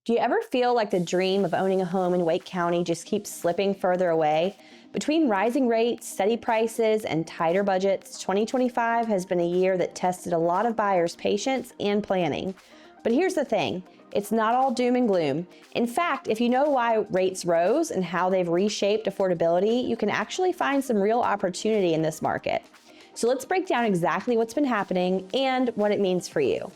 Do you ever feel like the dream of owning a home in Wake County just keeps slipping further away? Between rising rates, steady prices, and tighter budgets, 2025 has been a year that tested a lot of buyers' patience and planning. But here's the thing, it's not all doom and gloom. In fact, if you know why rates rose and how they've reshaped affordability, you can actually find some real opportunity in this market. So let's break down exactly what's been happening and what it means for you.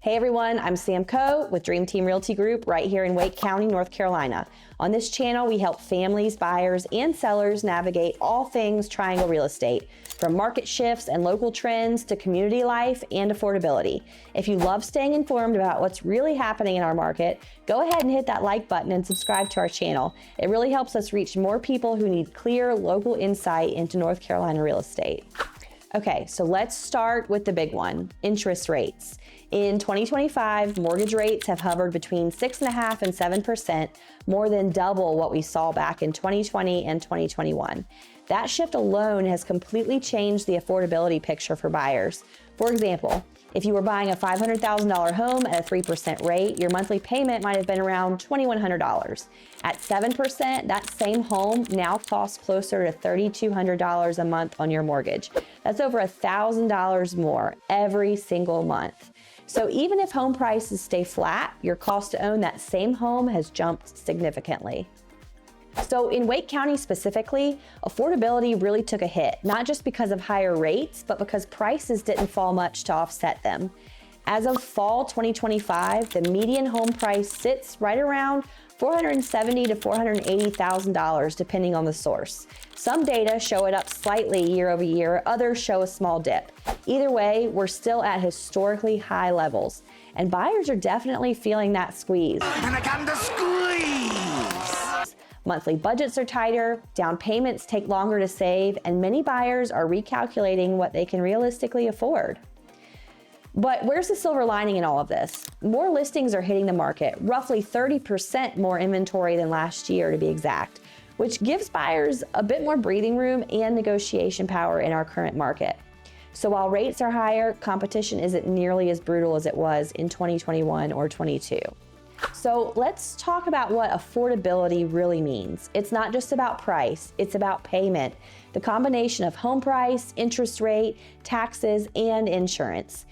Hey everyone, I'm Sam Coe with Dream Team Realty Group right here in Wake County, North Carolina. On this channel, we help families, buyers, and sellers navigate all things triangle real estate, from market shifts and local trends to community life and affordability. If you love staying informed about what's really happening in our market, go ahead and hit that like button and subscribe to our channel. It really helps us reach more people who need clear local insight into North Carolina real estate. Okay, so let's start with the big one, interest rates. In 2025, mortgage rates have hovered between 6.5% and 7%, more than double what we saw back in 2020 and 2021. That shift alone has completely changed the affordability picture for buyers. For example, if you were buying a $500,000 home at a 3% rate, your monthly payment might have been around $2,100. At 7%, that same home now costs closer to $3,200 a month on your mortgage. That's over $1,000 more every single month. So even if home prices stay flat, your cost to own that same home has jumped significantly. So in Wake County specifically, affordability really took a hit, not just because of higher rates, but because prices didn't fall much to offset them. As of fall 2025, the median home price sits right around $470,000 to $480,000, depending on the source. Some data show it up slightly year over year, others show a small dip. Either way, we're still at historically high levels, and buyers are definitely feeling that squeeze. And I got the squeeze! Monthly budgets are tighter, down payments take longer to save, and many buyers are recalculating what they can realistically afford. But where's the silver lining in all of this? More listings are hitting the market, roughly 30% more inventory than last year to be exact, which gives buyers a bit more breathing room and negotiation power in our current market. So while rates are higher, competition isn't nearly as brutal as it was in 2021 or 22. So let's talk about what affordability really means. It's not just about price, it's about payment, the combination of home price, interest rate, taxes, and insurance.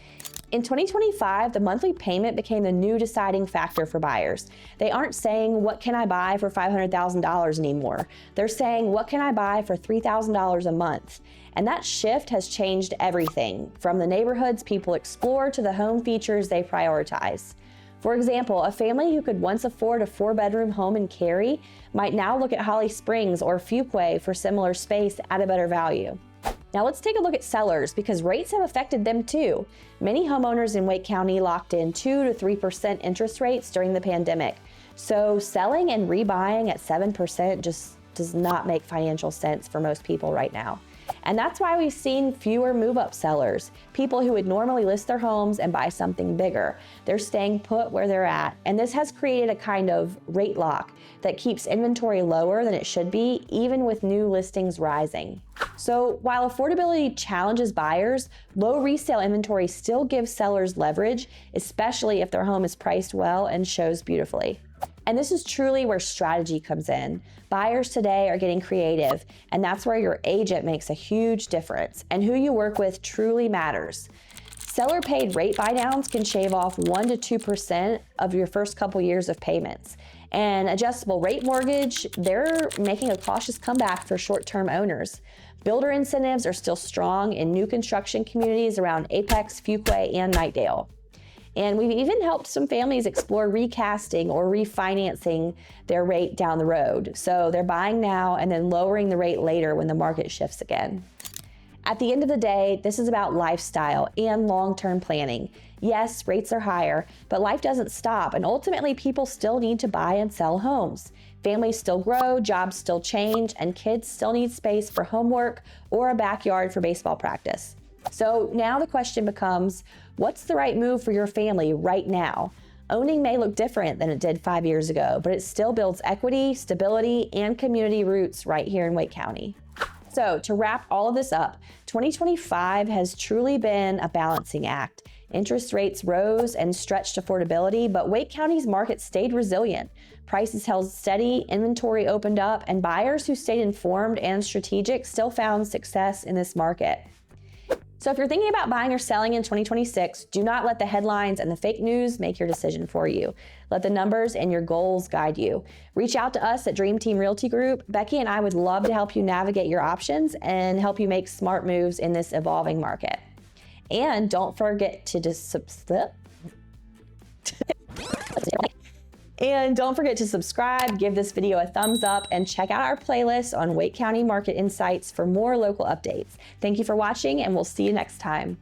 In 2025, the monthly payment became the new deciding factor for buyers. They aren't saying, what can I buy for $500,000 anymore? They're saying, what can I buy for $3,000 a month? And that shift has changed everything, from the neighborhoods people explore to the home features they prioritize. For example, a family who could once afford a 4-bedroom home in Cary might now look at Holly Springs or Fuquay for similar space at a better value. Now let's take a look at sellers, because rates have affected them too. Many homeowners in Wake County locked in 2 to 3% interest rates during the pandemic. So selling and rebuying at 7% just does not make financial sense for most people right now. And that's why we've seen fewer move-up sellers, people who would normally list their homes and buy something bigger. They're staying put where they're at, and this has created a kind of rate lock that keeps inventory lower than it should be, even with new listings rising. So while affordability challenges buyers, low resale inventory still gives sellers leverage, especially if their home is priced well and shows beautifully. And this is truly where strategy comes in. Buyers today are getting creative, and that's where your agent makes a huge difference, and who you work with truly matters. Seller-paid rate buydowns can shave off 1 to 2% of your first couple years of payments. And adjustable rate mortgage, they're making a cautious comeback for short-term owners. Builder incentives are still strong in new construction communities around Apex, Fuquay, and Knightdale. And we've even helped some families explore recasting or refinancing their rate down the road. So they're buying now and then lowering the rate later when the market shifts again. At the end of the day, this is about lifestyle and long-term planning. Yes, rates are higher, but life doesn't stop, and ultimately people still need to buy and sell homes. Families still grow, jobs still change, and kids still need space for homework or a backyard for baseball practice. So now the question becomes, what's the right move for your family right now? Owning may look different than it did 5 years ago, but it still builds equity, stability, and community roots right here in Wake County. So to wrap all of this up, 2025 has truly been a balancing act. Interest rates rose and stretched affordability, but Wake County's market stayed resilient. Prices held steady, inventory opened up, and buyers who stayed informed and strategic still found success in this market. So if you're thinking about buying or selling in 2026, do not let the headlines and the fake news make your decision for you. Let the numbers and your goals guide you. Reach out to us at Dream Team Realty Group. Becky and I would love to help you navigate your options and help you make smart moves in this evolving market. And don't forget to subscribe, give this video a thumbs up, and check out our playlist on Wake County Market Insights for more local updates. Thank you for watching, and we'll see you next time.